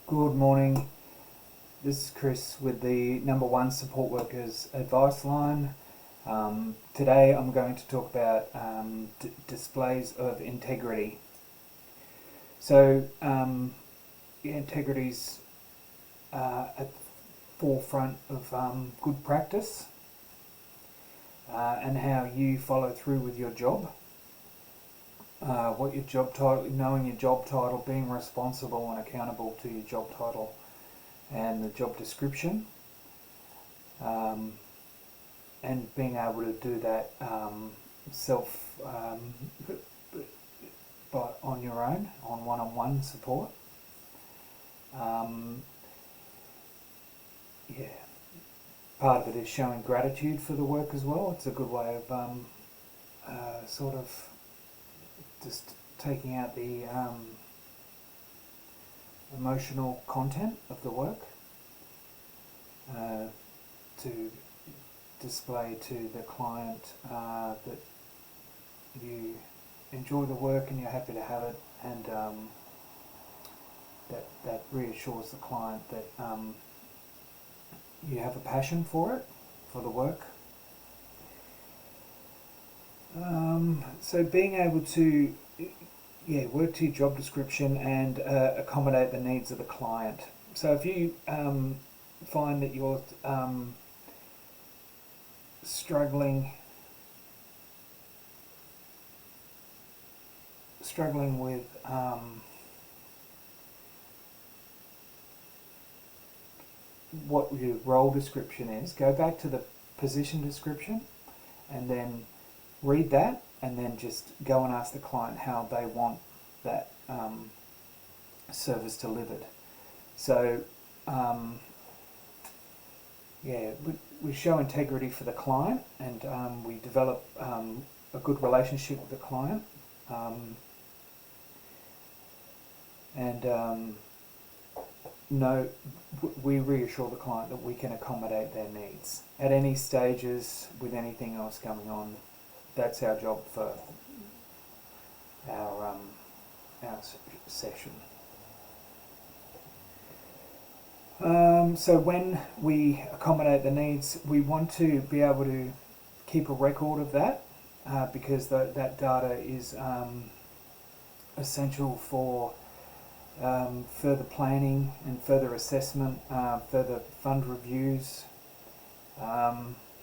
Good morning. This is Chris with the number 1 support workers advice line. Today I'm going to talk about displays of integrity. So integrity's at the forefront of good practice and how you follow through with your job. What your job title, knowing your job title, being responsible and accountable to your job title and the job description, and being able to do that on your own, on one-on-one support. Part of it is showing gratitude for the work as well. It's a good way of sort of just taking out the emotional content of the work to display to the client that you enjoy the work and you're happy to have it, and that reassures the client that you have a passion for it, for the work. So being able to work to your job description and accommodate the needs of the client. So if you find that you're struggling with what your role description is, go back to the position description and then read that, and then just go and ask the client how they want that service delivered. So we show integrity for the client, and we develop a good relationship with the client, we reassure the client that we can accommodate their needs at any stages with anything else going on. That's our job for our session. So when we accommodate the needs, we want to be able to keep a record of that because that data is essential for further planning and further assessment, further fund reviews.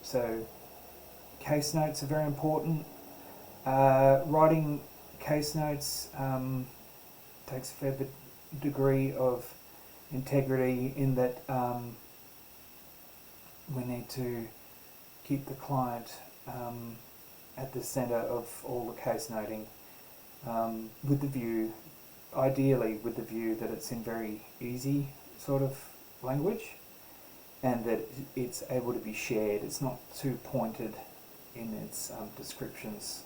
So case notes are very important. Writing case notes takes a fair degree of integrity in that we need to keep the client at the centre of all the case noting, ideally with the view that it's in very easy sort of language and that it's able to be shared. It's not too pointed in its descriptions,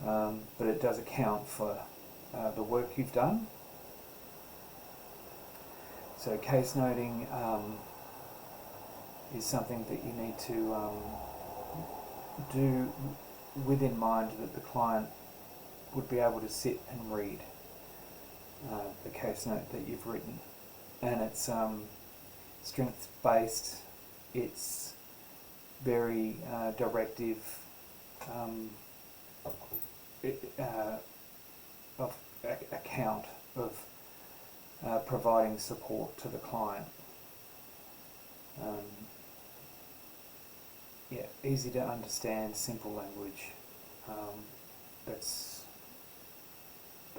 but it does account for the work you've done. So case noting is something that you need to do with in mind that the client would be able to sit and read the case note that you've written. And it's strengths-based, it's very directive of account of providing support to the client. Easy to understand, simple language. That's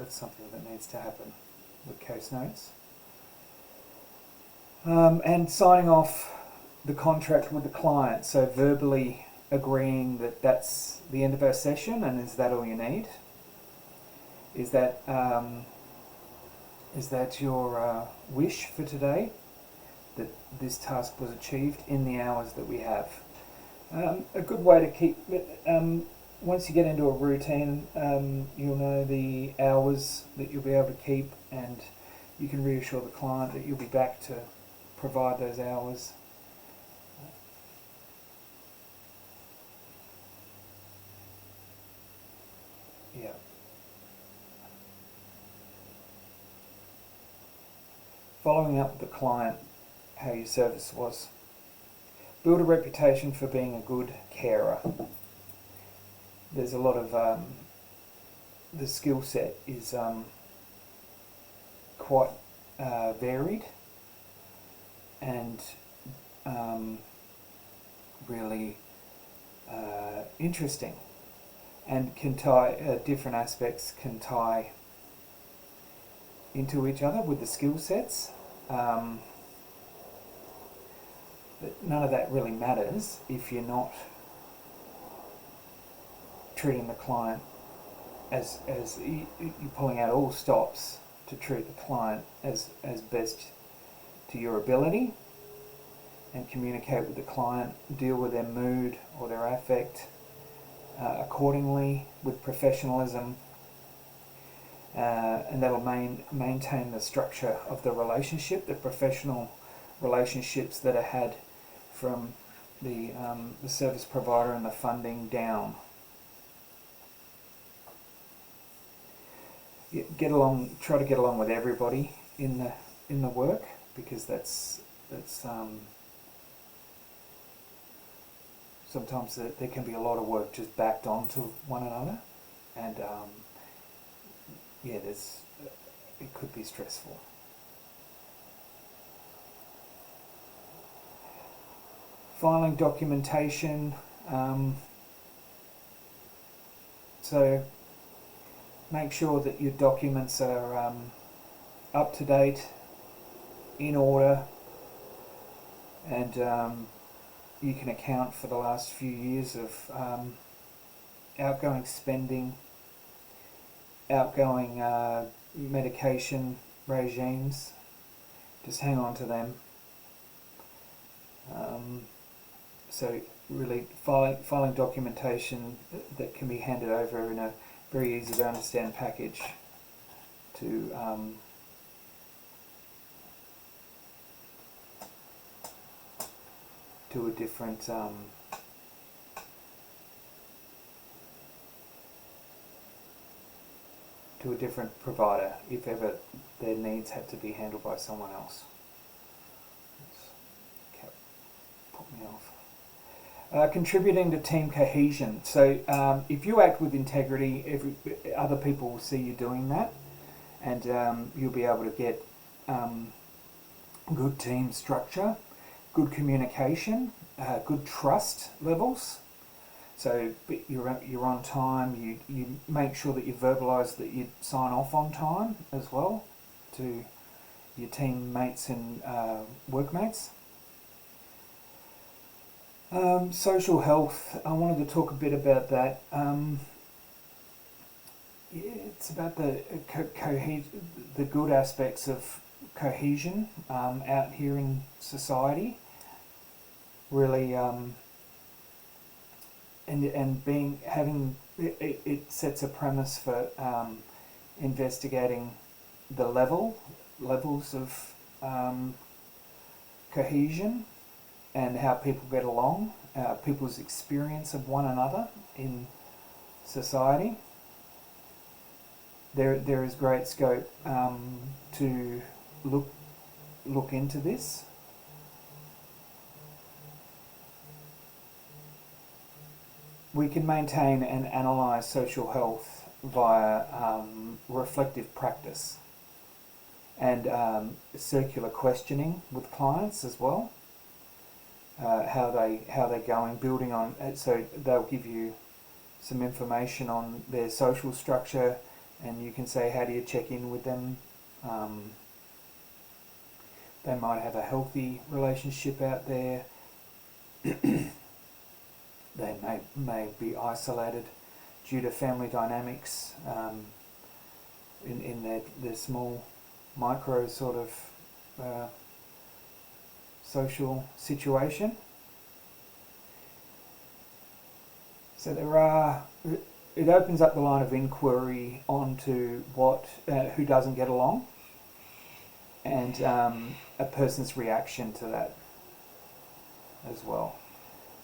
something that needs to happen with case notes. And signing off the contract with the client, so verbally agreeing that that's the end of our session, and is that all you need? Is that your wish for today, that this task was achieved in the hours that we have? A good way to keep it, once you get into a routine, you'll know the hours that you'll be able to keep, and you can reassure the client that you'll be back to provide those hours. following up with the client how your service was. Build a reputation for being a good carer. There's a lot of the skill set is quite varied and really interesting, and can tie different aspects can tie into each other with the skill sets. But none of that really matters if you're not treating the client as you're pulling out all stops to treat the client as best to your ability, and communicate with the client, deal with their mood or their affect accordingly with professionalism, and that'll maintain the structure of the relationship, the professional relationships that are had from the service provider and the funding down. Try to get along with everybody in the work, because that's sometimes there can be a lot of work just backed onto one another, and it could be stressful. Filing documentation. So make sure that your documents are up to date, in order, and you can account for the last few years of outgoing spending, outgoing medication regimes. Just hang on to them. So really filing documentation that can be handed over in a very easy to understand package to a different provider, if ever their needs had to be handled by someone else. Put me off. Contributing to team cohesion. So if you act with integrity, other people will see you doing that, and you'll be able to get good team structure, good communication, good trust levels. So you're on time. You make sure that you verbalise that you sign off on time as well to your teammates and workmates. Social health. I wanted to talk a bit about that. It's about the good aspects of cohesion out here in society. Really, it sets a premise for investigating the levels of cohesion, and how people get along, people's experience of one another in society. There is great scope to look into this. We can maintain and analyse social health via reflective practice and circular questioning with clients as well. How they're going, building on it, so they'll give you some information on their social structure, and you can say, how do you check in with them? They might have a healthy relationship out there. They may be isolated due to family dynamics in their small micro sort of social situation. So it opens up the line of inquiry onto who doesn't get along, and a person's reaction to that as well.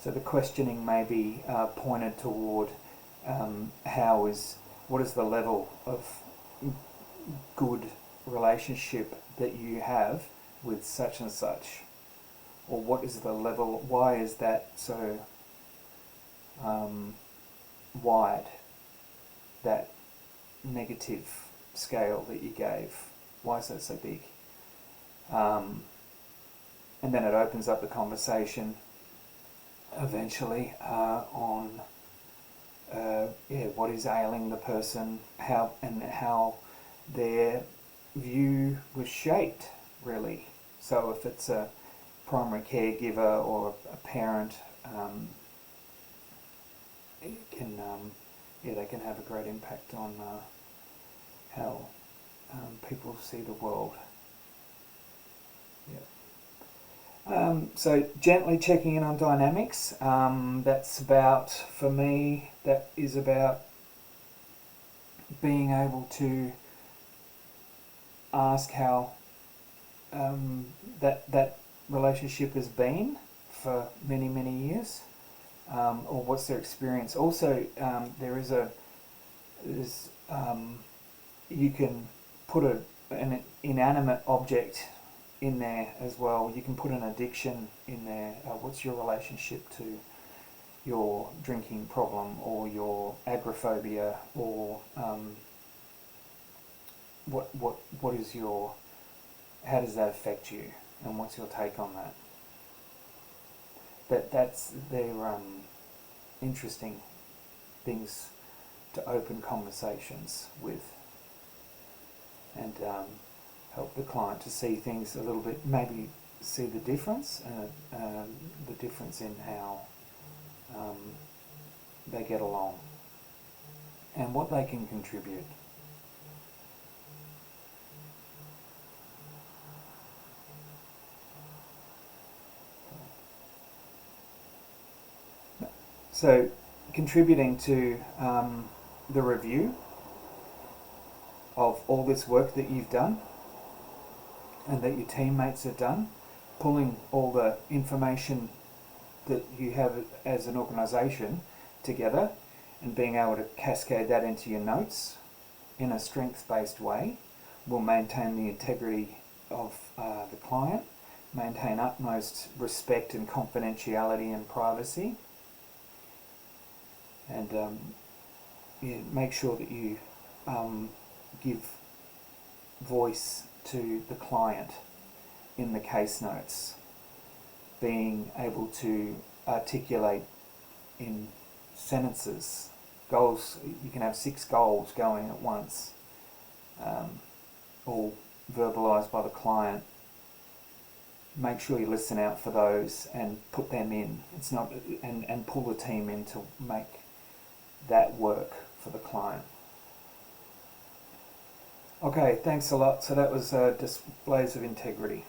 So the questioning may be pointed toward what is the level of good relationship that you have with such and such? Or what is the level, why is that so wide, that negative scale that you gave? Why is that so big? And then it opens up the conversation eventually on what is ailing the person, how their view was shaped, really. So if it's a primary caregiver or a parent, they can have a great impact on how people see the world. So gently checking in on dynamics. That's about, for me, that is about being able to ask how that relationship has been for many, many years, or what's their experience. Also, you can put an inanimate object in there as well. You can put an addiction in there. What's your relationship to your drinking problem or your agoraphobia, or what is your, how does that affect you, and what's your take on that? They're interesting things to open conversations with, and help the client to see things a little bit, maybe see the difference, and the difference in how they get along and what they can contribute. So, contributing to the review of all this work that you've done and that your teammates have done, pulling all the information that you have as an organisation together and being able to cascade that into your notes in a strengths-based way will maintain the integrity of the client, maintain utmost respect and confidentiality and privacy, and make sure that you give voice to the client in the case notes, being able to articulate in sentences goals. You can have 6 goals going at once, all verbalised by the client. Make sure you listen out for those and put them in. It's not and pull the team in to make that work for the client. Okay, thanks a lot. So that was displays of integrity.